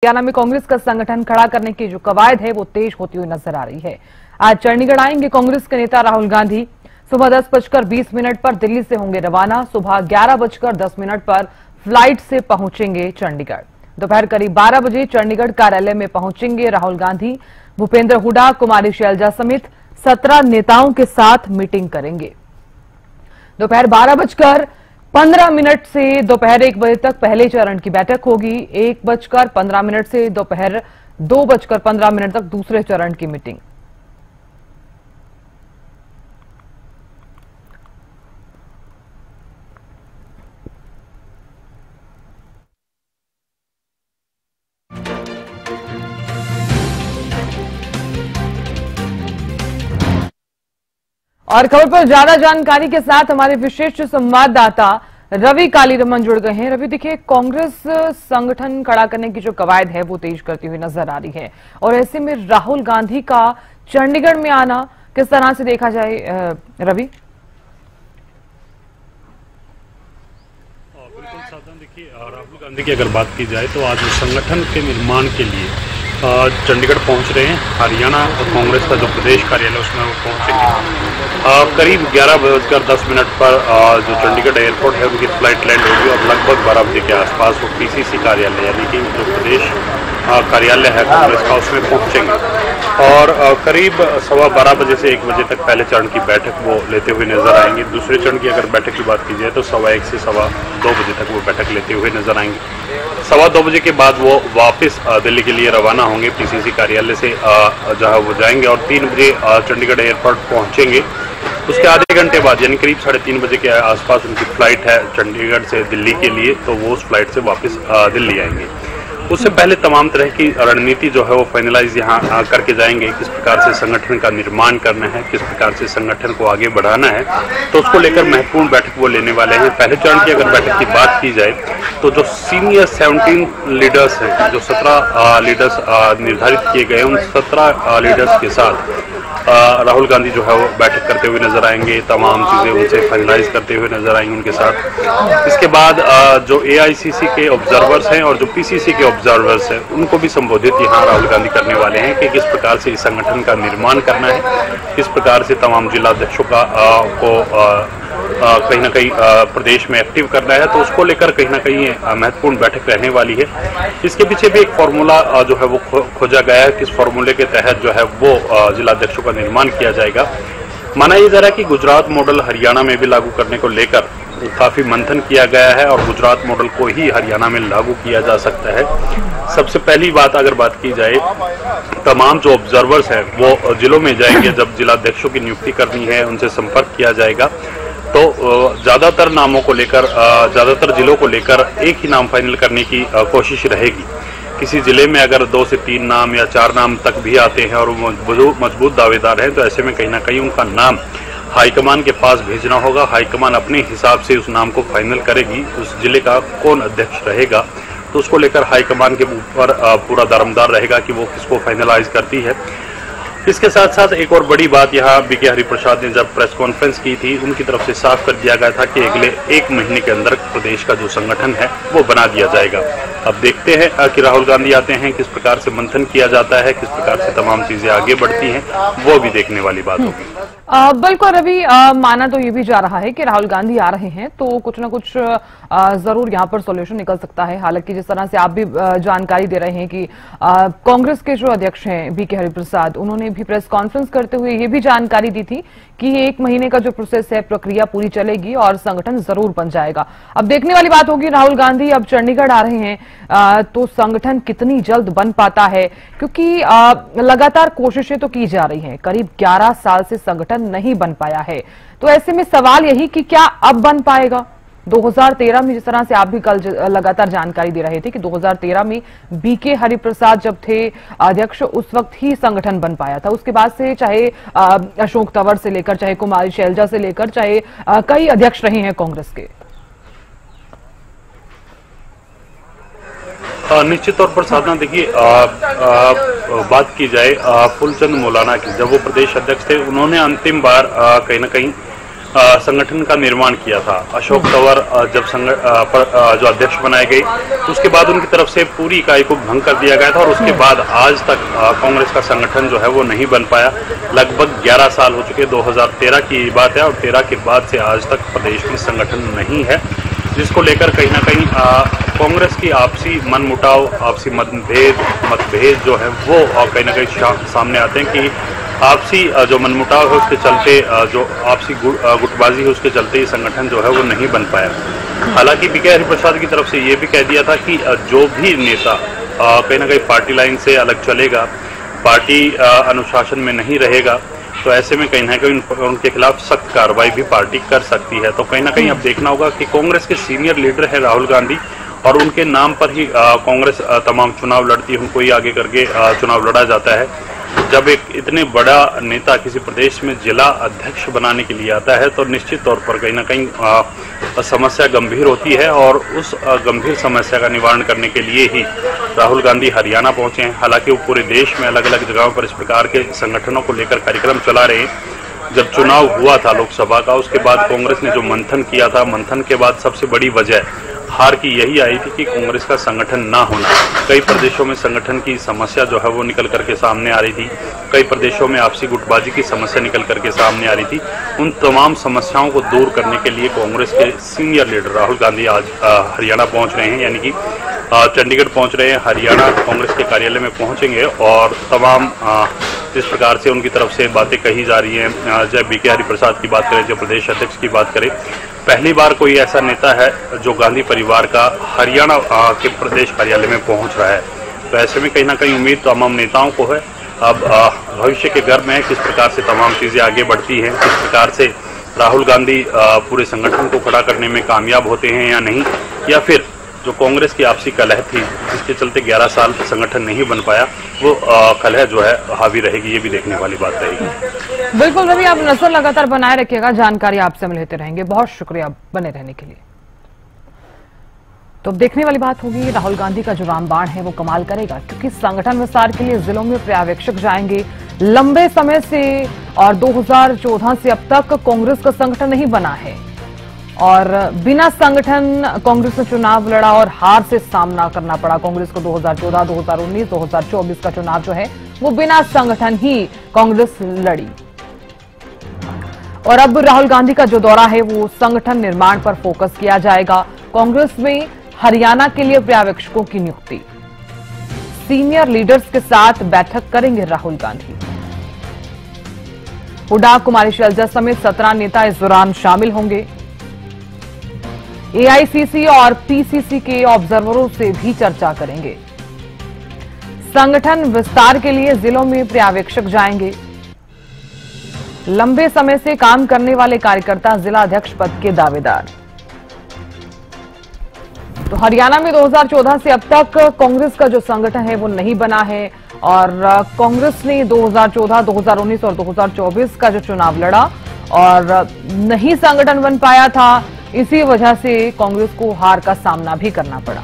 हरियाणा में कांग्रेस का संगठन खड़ा करने की जो कवायद है वो तेज होती हुई नजर आ रही है। आज चंडीगढ़ आएंगे कांग्रेस के नेता राहुल गांधी। सुबह 10:20 पर दिल्ली से होंगे रवाना। सुबह 11:10 पर फ्लाइट से पहुंचेंगे चंडीगढ़। दोपहर करीब 12 बजे चंडीगढ़ कार्यालय में पहुंचेंगे राहुल गांधी। भूपेंद्र हुड्डा, कुमारी शैलजा समेत 17 नेताओं के साथ मीटिंग करेंगे। दोपहर 12:15 से दोपहर 1 बजे तक पहले चरण की बैठक होगी। 1:15 से दोपहर 2:15 तक दूसरे चरण की मीटिंग। और खबर पर ज्यादा जानकारी के साथ हमारे विशेष संवाददाता रवि कालीरमन जुड़ गए हैं। रवि, देखिए, कांग्रेस संगठन खड़ा करने की जो कवायद है वो तेज करती हुई नजर आ रही है और ऐसे में राहुल गांधी का चंडीगढ़ में आना किस तरह से देखा जाए, रवि? बिल्कुल साधन, देखिए, राहुल गांधी की अगर बात की जाए तो आज संगठन के निर्माण के लिए चंडीगढ़ पहुंच रहे हैं। हरियाणा कांग्रेस का जो प्रदेश कार्यालय उसमें वो पहुंचेंगे। करीब 11:10 पर जो चंडीगढ़ एयरपोर्ट है उनकी फ्लाइट लैंड होगी और लगभग 12 बजे के आसपास वो पीसीसी कार्यालय यानी कि जो प्रदेश कार्यालय है कांग्रेस का उसमें पहुंचेंगे और करीब 12:15 बजे से 1 बजे तक पहले चरण की बैठक वो लेते हुए नजर आएंगे। दूसरे चरण की अगर बैठक की बात की जाए तो 1:15 से 2:15 बजे तक वो बैठक लेते हुए नजर आएंगे। 2:15 बजे के बाद वो वापस दिल्ली के लिए रवाना होंगे पीसीसी कार्यालय से, जहां वो जाएंगे और 3 बजे चंडीगढ़ एयरपोर्ट पहुंचेंगे। उसके आधे घंटे बाद यानी करीब 3:30 बजे के आसपास उनकी फ्लाइट है चंडीगढ़ से दिल्ली के लिए, तो वो उस फ्लाइट से वापस दिल्ली आएंगे। उससे पहले तमाम तरह की रणनीति जो है वो फाइनलाइज यहाँ करके जाएंगे। किस प्रकार से संगठन का निर्माण करना है, किस प्रकार से संगठन को आगे बढ़ाना है, तो उसको लेकर महत्वपूर्ण बैठक वो लेने वाले हैं। पहले चरण की अगर बैठक की बात की जाए तो जो सीनियर 17 लीडर्स हैं, जो 17 लीडर्स निर्धारित किए गए, उन 17 लीडर्स के साथ राहुल गांधी जो है वो बैठक करते हुए नजर आएंगे। तमाम चीजें उनसे फाइनलाइज करते हुए नजर आएंगे उनके साथ। इसके बाद जो एआईसीसी के ऑब्जर्वर्स हैं और जो पीसीसी के ऑब्जर्वर्स हैं उनको भी संबोधित यहाँ राहुल गांधी करने वाले हैं कि किस प्रकार से इस संगठन का निर्माण करना है, किस प्रकार से तमाम जिलाध्यक्षों को कहीं ना कहीं प्रदेश में एक्टिव करना है, तो उसको लेकर कहीं ना कहीं महत्वपूर्ण बैठक रहने वाली है। इसके पीछे भी एक फॉर्मूला जो है वो खोजा गया है। किस फॉर्मूले के तहत जो है वो जिलाध्यक्षों का निर्माण किया जाएगा। माना यह जा रहा है कि गुजरात मॉडल हरियाणा में भी लागू करने को लेकर काफी मंथन किया गया है और गुजरात मॉडल को ही हरियाणा में लागू किया जा सकता है। सबसे पहली बात अगर बात की जाए, तमाम जो ऑब्जर्वर्स हैं वो जिलों में जाएंगे। जब जिलाध्यक्षों की नियुक्ति करनी है उनसे संपर्क किया जाएगा, तो ज्यादातर नामों को लेकर, ज्यादातर जिलों को लेकर एक ही नाम फाइनल करने की कोशिश रहेगी। किसी जिले में अगर 2 से 3 नाम या 4 नाम तक भी आते हैं और वो मजबूत दावेदार हैं, तो ऐसे में कहीं ना कहीं उनका नाम हाईकमान के पास भेजना होगा। हाईकमान अपने हिसाब से उस नाम को फाइनल करेगी। उस जिले का कौन अध्यक्ष रहेगा, तो उसको लेकर हाईकमान के ऊपर पूरा दारोमदार रहेगा कि वो किसको फाइनलाइज करती है। इसके साथ साथ एक और बड़ी बात यहाँ बीके हरिप्रसाद ने जब प्रेस कॉन्फ्रेंस की थी, उनकी तरफ से साफ कर दिया गया था कि अगले 1 महीने के अंदर प्रदेश का जो संगठन है वो बना दिया जाएगा। अब देखते हैं कि राहुल गांधी आते हैं, किस प्रकार से मंथन किया जाता है, किस प्रकार से तमाम चीजें आगे बढ़ती हैं, वो भी देखने वाली बात होगी। बिल्कुल रवि, माना तो ये भी जा रहा है कि राहुल गांधी आ रहे हैं तो कुछ ना कुछ जरूर यहाँ पर सॉल्यूशन निकल सकता है। हालांकि जिस तरह से आप भी जानकारी दे रहे हैं कि कांग्रेस के जो अध्यक्ष हैं बीके हरिप्रसाद, उन्होंने भी प्रेस कॉन्फ्रेंस करते हुए ये भी जानकारी दी थी कि 1 महीने का जो प्रोसेस है, प्रक्रिया पूरी चलेगी और संगठन जरूर बन जाएगा। अब देखने वाली बात होगी, राहुल गांधी अब चंडीगढ़ आ रहे हैं तो संगठन कितनी जल्द बन पाता है, क्योंकि लगातार कोशिशें तो की जा रही हैं। करीब 11 साल से संगठन नहीं बन पाया है, तो ऐसे में सवाल यही कि क्या अब बन पाएगा। 2013 में, जिस तरह से आप भी कल लगातार जानकारी दे रहे थे कि 2013 में बीके हरिप्रसाद जब थे अध्यक्ष, उस वक्त ही संगठन बन पाया था। उसके बाद से चाहे अशोक तंवर से लेकर, चाहे कुमारी शैलजा से लेकर, चाहे कई अध्यक्ष रहे हैं कांग्रेस के। निश्चित तौर पर साधना, देखिए, बात की जाए फूलचंद मौलाना की, जब वो प्रदेश अध्यक्ष थे, उन्होंने अंतिम बार कहीं ना कहीं संगठन का निर्माण किया था। अशोक तंवर जब जो अध्यक्ष बनाए गए, उसके बाद उनकी तरफ से पूरी इकाई को भंग कर दिया गया था और उसके बाद आज तक कांग्रेस का संगठन जो है वो नहीं बन पाया। लगभग 11 साल हो चुके, 2013 की बात है और 13 के बाद से आज तक प्रदेश में संगठन नहीं है, जिसको लेकर कहीं ना कहीं कांग्रेस की आपसी मनमुटाव, आपसी मतभेद जो है वो कहीं ना कहीं सामने आते हैं कि आपसी जो मनमुटाव है उसके चलते, जो आपसी गुटबाजी है उसके चलते ये संगठन जो है वो नहीं बन पाया। हालांकि बीके हरिप्रसाद की तरफ से ये भी कह दिया था कि जो भी नेता कहीं ना कहीं पार्टी लाइन से अलग चलेगा, पार्टी अनुशासन में नहीं रहेगा, तो ऐसे में कहीं ना कहीं उनके खिलाफ सख्त कार्रवाई भी पार्टी कर सकती है। तो कहीं ना कहीं अब देखना होगा कि कांग्रेस के सीनियर लीडर है राहुल गांधी और उनके नाम पर ही कांग्रेस तमाम चुनाव लड़ती है, उनको ही आगे करके चुनाव लड़ा जाता है। जब एक इतने बड़ा नेता किसी प्रदेश में जिला अध्यक्ष बनाने के लिए आता है तो निश्चित तौर पर कहीं ना कहीं समस्या गंभीर होती है और उस गंभीर समस्या का निवारण करने के लिए ही राहुल गांधी हरियाणा पहुंचे हैं। हालांकि वो पूरे देश में अलग अलग जगहों पर इस प्रकार के संगठनों को लेकर कार्यक्रम चला रहे हैं। जब चुनाव हुआ था लोकसभा का, उसके बाद कांग्रेस ने जो मंथन किया था, मंथन के बाद सबसे बड़ी वजह हार की यही आई थी कि कांग्रेस का संगठन ना होना। कई प्रदेशों में संगठन की समस्या जो है वो निकल करके सामने आ रही थी, कई प्रदेशों में आपसी गुटबाजी की समस्या निकल करके सामने आ रही थी। उन तमाम समस्याओं को दूर करने के लिए कांग्रेस के सीनियर लीडर राहुल गांधी आज हरियाणा पहुंच रहे हैं, यानी कि चंडीगढ़ पहुंच रहे हैं। हरियाणा कांग्रेस के कार्यालय में पहुंचेंगे और तमाम जिस प्रकार से उनकी तरफ से बातें कही जा रही हैं, चाहे बीके हरिप्रसाद की बात करें, जो प्रदेश अध्यक्ष की बात करें, पहली बार कोई ऐसा नेता है जो गांधी परिवार का हरियाणा के प्रदेश कार्यालय में पहुंच रहा है। तो ऐसे में कहीं ना कहीं उम्मीद तमाम नेताओं को है। अब भविष्य के गर्भ में किस प्रकार से तमाम चीजें आगे बढ़ती हैं, किस प्रकार से राहुल गांधी पूरे संगठन को खड़ा करने में कामयाब होते हैं या नहीं, या फिर जो कांग्रेस की आपसी कलह थी जिसके चलते 11 साल संगठन नहीं बन पाया, वो कलह जो है हावी रहेगी, ये भी देखने वाली बात रहेगी। बिल्कुल रवि, आप नजर लगातार बनाए रखिएगा, जानकारी आपसे हम लेते रहेंगे। बहुत शुक्रिया बने रहने के लिए। तो अब देखने वाली बात होगी राहुल गांधी का जो रामबाण है वो कमाल करेगा, क्योंकि संगठन विस्तार के लिए जिलों में पर्यवेक्षक जाएंगे। लंबे समय से और 2014 से अब तक कांग्रेस का संगठन नहीं बना है और बिना संगठन कांग्रेस ने चुनाव लड़ा और हार से सामना करना पड़ा कांग्रेस को। 2014, 2019, 2024 का चुनाव जो है वो बिना संगठन ही कांग्रेस लड़ी। और अब राहुल गांधी का जो दौरा है वो संगठन निर्माण पर फोकस किया जाएगा। कांग्रेस में हरियाणा के लिए पर्यवेक्षकों की नियुक्ति, सीनियर लीडर्स के साथ बैठक करेंगे राहुल गांधी। हुड्डा, कुमारी शैलजा समेत 17 नेता इस दौरान शामिल होंगे। एआईसीसी और पीसीसी के ऑब्जर्वरों से भी चर्चा करेंगे। संगठन विस्तार के लिए जिलों में पर्यवेक्षक जाएंगे। लंबे समय से काम करने वाले कार्यकर्ता जिला अध्यक्ष पद के दावेदार। तो हरियाणा में 2014 से अब तक कांग्रेस का जो संगठन है वो नहीं बना है और कांग्रेस ने 2014, 2019 और 2024 का जो चुनाव लड़ा और नहीं संगठन बन पाया था। इसी वजह से कांग्रेस को हार का सामना भी करना पड़ा।